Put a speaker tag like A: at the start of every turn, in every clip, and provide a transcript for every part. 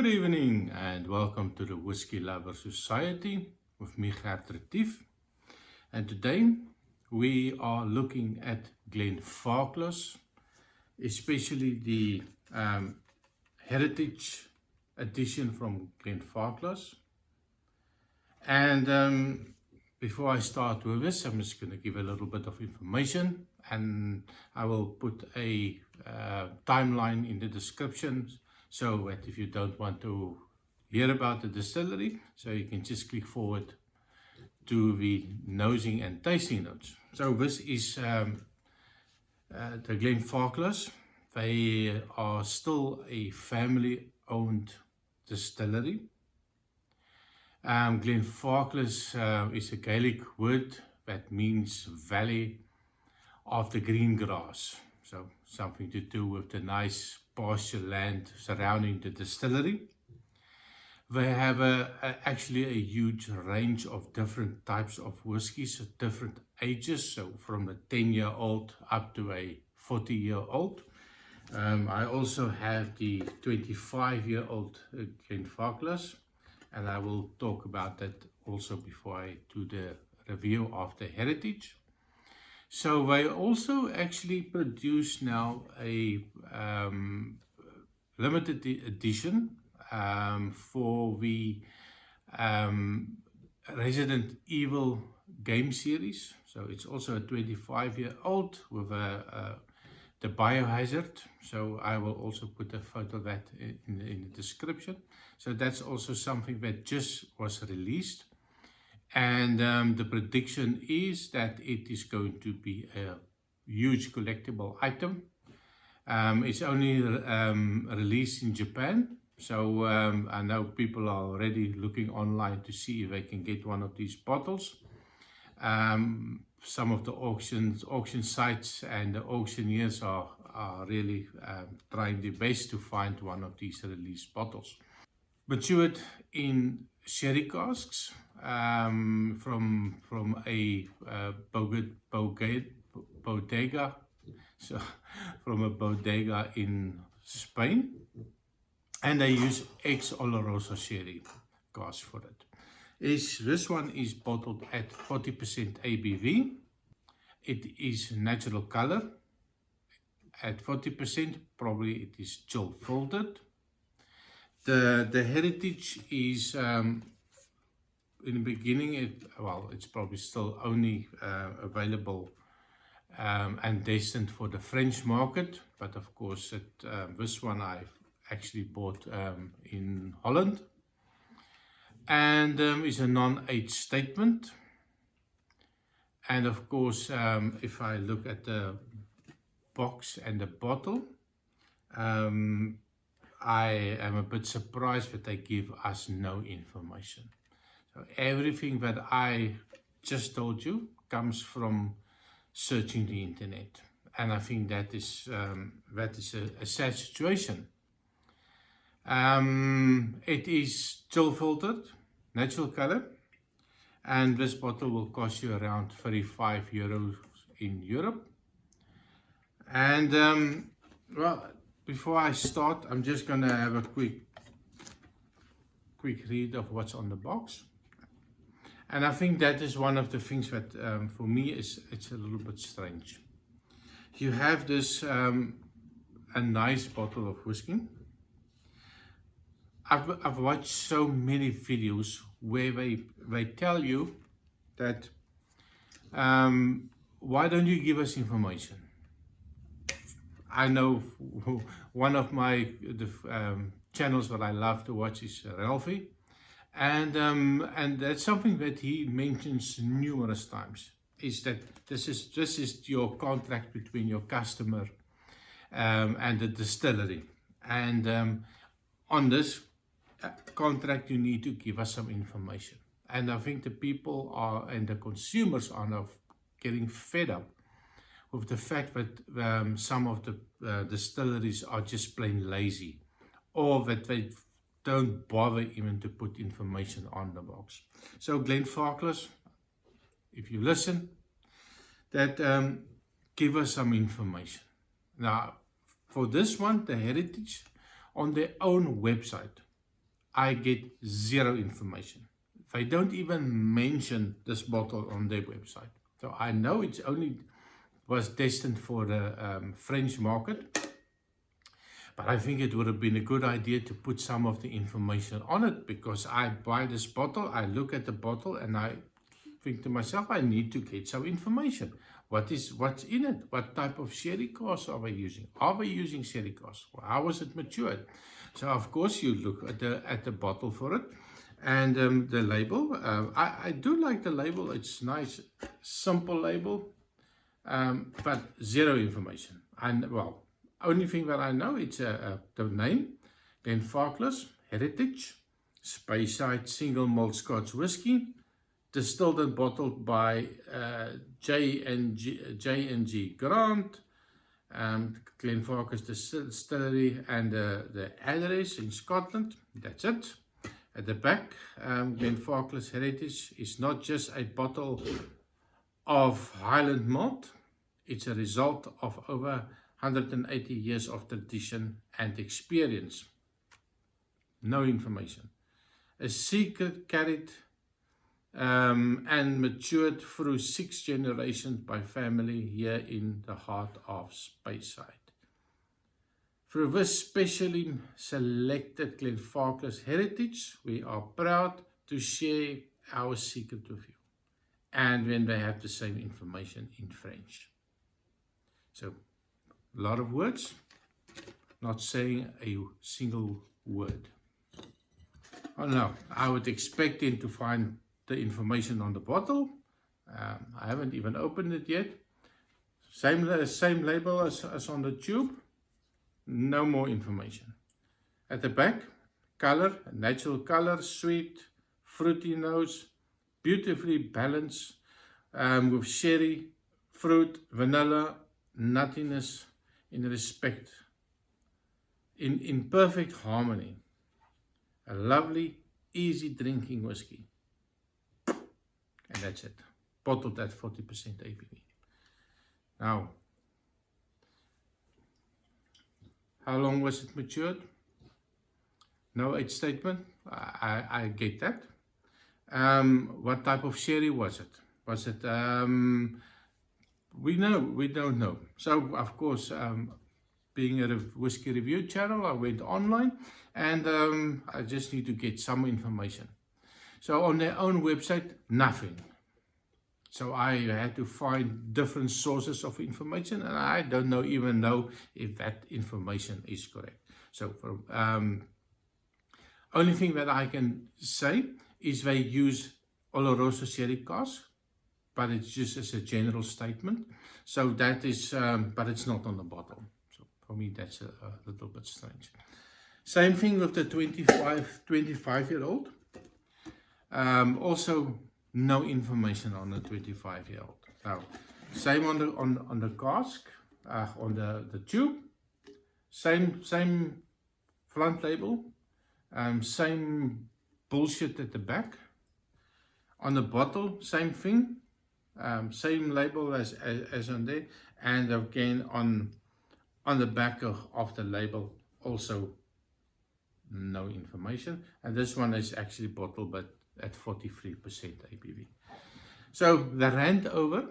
A: Good evening and welcome to the Whisky Lover Society with me, Gert Retief. And today we are looking at Glenfarclas, especially the Heritage edition from Glenfarclas. And before I start with this, I'm just going to give a little bit of information, and I will put a timeline in the description, so that if you don't want to hear about the distillery, so you can just click forward to the nosing and tasting notes. So this is the Glenfarclas. They are still a family-owned distillery. Glenfarclas is a Gaelic word that means valley of the green grass. So something to do with the nice pasture land surrounding the distillery. They have actually a huge range of different types of whiskies at different ages, so from a 10-year-old up to a 40-year-old. I also have the 25-year-old Glenfarclas, and I will talk about that also before I do the review of the Heritage. So they also actually produce now a limited edition for the Resident Evil game series. So it's also a 25-year-old with the biohazard. So I will also put a photo of that in the description. So that's also something that just was released. And the prediction is that it is going to be a huge collectible item. It's only released in Japan. So I know people are already looking online to see if they can get one of these bottles. Some of the auction sites and the auctioneers are really trying their best to find one of these released bottles. Matured in sherry casks from a bodega, so from a bodega in Spain, and they use ex-Oloroso sherry casks for it. This one is bottled at 40% ABV. It is natural color. At 40%, probably it is chill filtered. The Heritage is in the beginning, it's probably still only available and destined for the French market, but of course this one I've actually bought in Holland, and is a non-age statement. And of course, if I look at the box and the bottle, I am a bit surprised that they give us no information. So everything that I just told you comes from searching the internet, and I think that is a sad situation. It is chill filtered, natural color, and this bottle will cost you around 35 euros in Europe. And well, before I start, I'm just going to have a quick read of what's on the box. And I think that is one of the things that for me it's a little bit strange. You have this a nice bottle of whiskey. I've watched so many videos where they tell you that why don't you give us information? I know one of my channels that I love to watch is Ralphie, and that's something that he mentions numerous times, is that this is your contract between your customer and the distillery, and on this contract you need to give us some information. And I think the people and the consumers are now getting fed up with the fact that some of the distilleries are just plain lazy, or that they don't bother even to put information on the box. So Glenfarclas, if you listen, that give us some information. Now, for this one, the Heritage, on their own website, I get zero information. They don't even mention this bottle on their website. So I know it's only was destined for the French market. But I think it would have been a good idea to put some of the information on it, because I buy this bottle, I look at the bottle, and I think to myself, I need to get some information. What's in it? What type of sherry cask are they using? Are they using sherry cask? How was it matured? So of course you look at the bottle for it, and the label. I do like the label. It's nice, simple label, but zero information. And well, only thing that I know, it's the name, Glenfarclas Heritage, Speyside Single Malt Scotch Whisky, distilled and bottled by J&G Grant, Glenfarclas Distillery, and the address in Scotland. That's it. At the back, Glenfarclas Heritage is not just a bottle of Highland malt. It's a result of over 180 years of tradition and experience. No information. A secret carried and matured through 6 generations by family here in the heart of Speyside. Through this specially selected Glenfarclas Heritage, we are proud to share our secret with you. And when they have the same information in French. So, a lot of words, not saying a single word. Oh no, I would expect him to find the information on the bottle. I haven't even opened it yet. Same label as on the tube. No more information. At the back, color, natural color, sweet, fruity notes, beautifully balanced with sherry, fruit, vanilla, nuttiness, in respect, in perfect harmony. A lovely, easy drinking whiskey. And that's it. Bottled at 40% ABV. Now, how long was it matured? No age statement. I get that. What type of sherry was it? Was it, we don't know. So, of course, being a whiskey review channel, I went online, and I just need to get some information. So on their own website, nothing. So I had to find different sources of information, and I don't even know if that information is correct. So only thing that I can say is they use Oloroso sherry cask, but it's just as a general statement. So that is, but it's not on the bottle. So for me, that's a little bit strange. Same thing with the 25-year-old. Also, no information on the 25-year-old. Now, same on the cask, on the tube. Same front label. Same bullshit at the back. On the bottle, same thing. Same label as on there, and again on the back of the label also no information. And this one is actually bottled but at 43% ABV. So the rant over.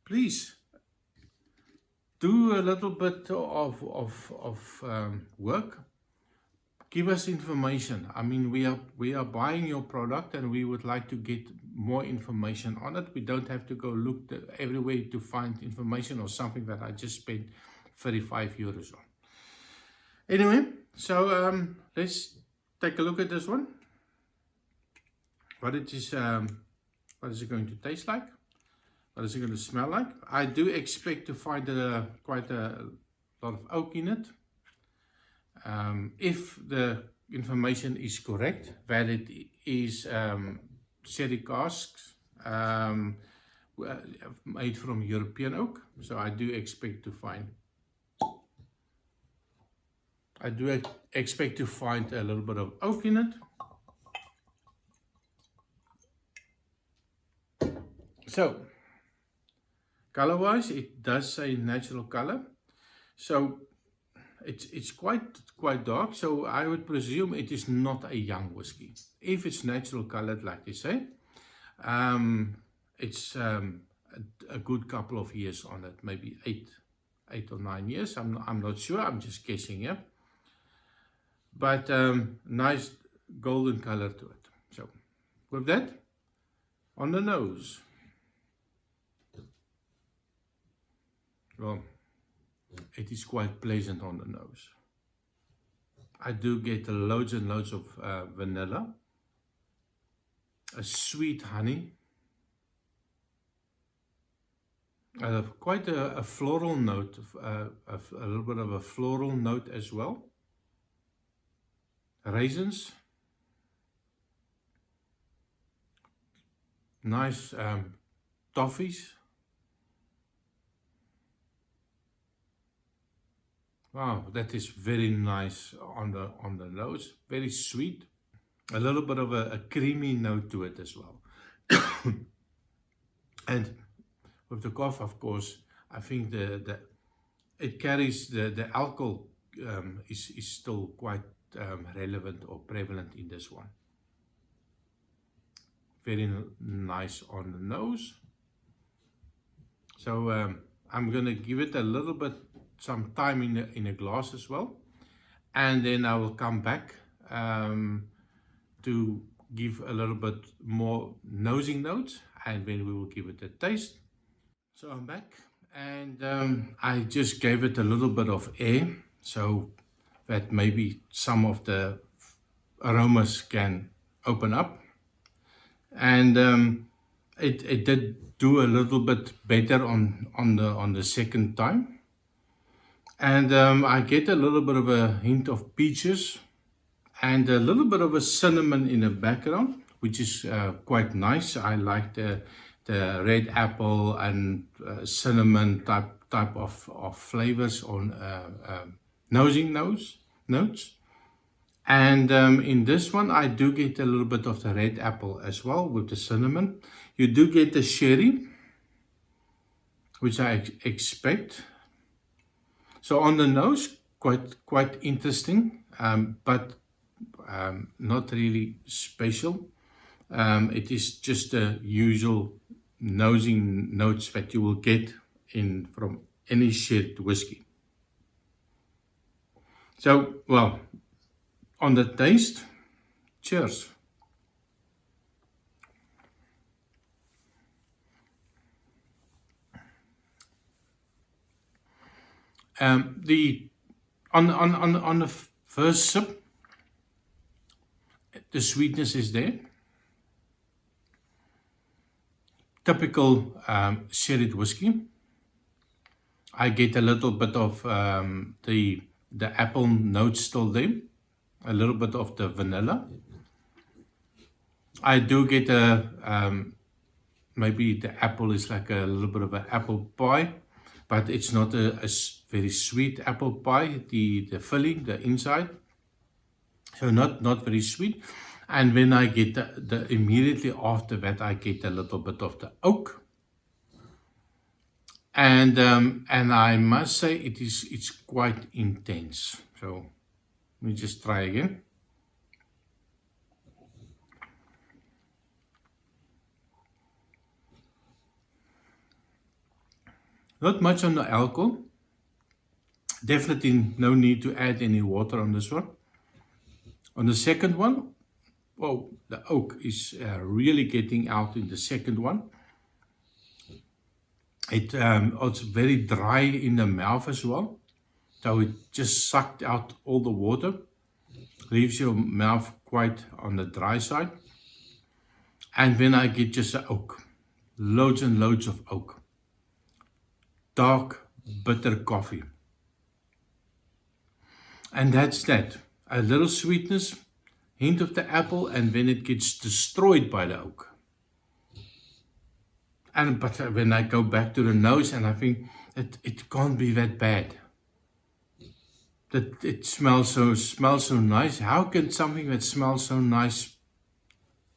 A: Please do a little bit of work. Give us information. I mean, we are buying your product, and we would like to get more information on it. We don't have to go look everywhere to find information or something that I just spent 35 euros on. Anyway, so let's take a look at this one. What is it going to taste like? What is it going to smell like? I do expect to find quite a lot of oak in it. If the information is correct, that it is sherry casks made from European oak, so I do expect to find a little bit of oak in it. So, color-wise, it does say natural color. So, it's quite dark, so I would presume it is not a young whiskey. If it's natural colored, like they say, it's a good couple of years on it, maybe 8 or 9 years. I'm not sure. I'm just guessing, yeah. But nice golden color to it. So with that, on the nose, well, it is quite pleasant on the nose. I do get loads and loads of vanilla, a sweet honey, quite a floral note, a little bit of a floral note as well. Raisins, nice toffees. Wow, that is very nice on the nose. Very sweet. A little bit of a creamy note to it as well. And with the cough, of course, I think it carries the alcohol is still quite relevant or prevalent in this one. Very nice on the nose. So I'm gonna give it a little bit some time in a glass as well, and then I will come back to give a little bit more nosing notes, and then we will give it a taste. So I'm back, and I just gave it a little bit of air so that maybe some of the aromas can open up, and it did do a little bit better on the second time. And I get a little bit of a hint of peaches and a little bit of a cinnamon in the background, which is quite nice. I like the red apple and cinnamon type of flavors on nosing notes. And in this one, I do get a little bit of the red apple as well with the cinnamon. You do get the sherry, which I expect. So on the nose, quite interesting, but not really special. It is just the usual nosing notes that you will get from any sherry whiskey. So, well, on the taste, cheers. On the first sip, the sweetness is there. Typical sherry whiskey. I get a little bit of the apple notes still there, a little bit of the vanilla. I do get maybe the apple is like a little bit of an apple pie, but it's not a very sweet apple pie, the filling, the inside. So not very sweet. And when I get the immediately after that, I get a little bit of the oak. And I must say it's quite intense. So let me just try again. Not much on the alcohol. Definitely no need to add any water on this one. On the second one, oh, the oak is really getting out in the second one. It's very dry in the mouth as well. So it just sucked out all the water. Leaves your mouth quite on the dry side. And then I get just the oak. Loads and loads of oak. Dark, bitter coffee. And that's that. A little sweetness, hint of the apple, and then it gets destroyed by the oak. But when I go back to the nose, and I think it can't be that bad. That it smells so nice. How can something that smells so nice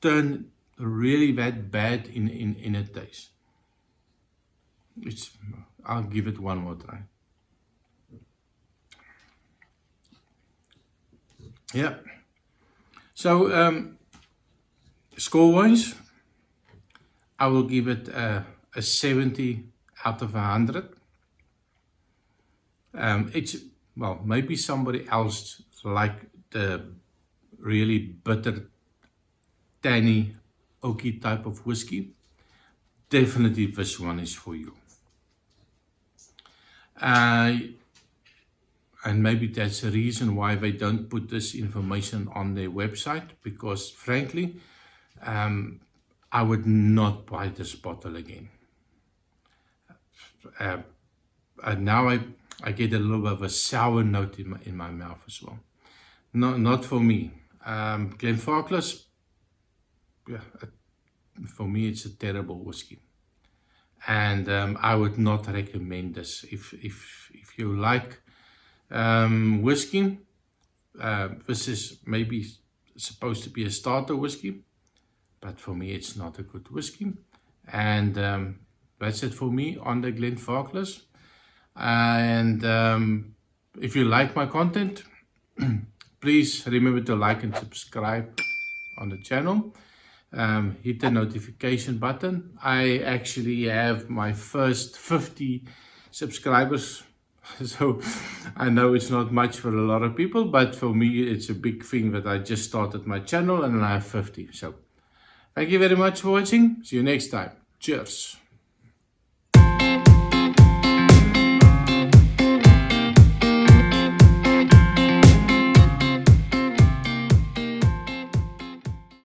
A: turn really that bad in a taste? I'll give it one more try. Yeah. So score-wise, I will give it a 70 out of 100. It's, well, maybe somebody else like the really bitter, tanny, oaky type of whiskey. Definitely this one is for you. And maybe that's the reason why they don't put this information on their website, because frankly, I would not buy this bottle again. And now I get a little bit of a sour note in my mouth as well. Not for me. Glenfarclas, yeah, for me it's a terrible whiskey. And I would not recommend this. If you like whiskey, this is maybe supposed to be a starter whiskey, but for me it's not a good whiskey. And that's it for me on the Glenfarclas. And if you like my content, please remember to like and subscribe on the channel. Hit the notification button. I actually have my first 50 subscribers, so I know it's not much for a lot of people, but for me it's a big thing that I just started my channel and I have 50. So thank you very much for watching. See you next time. Cheers.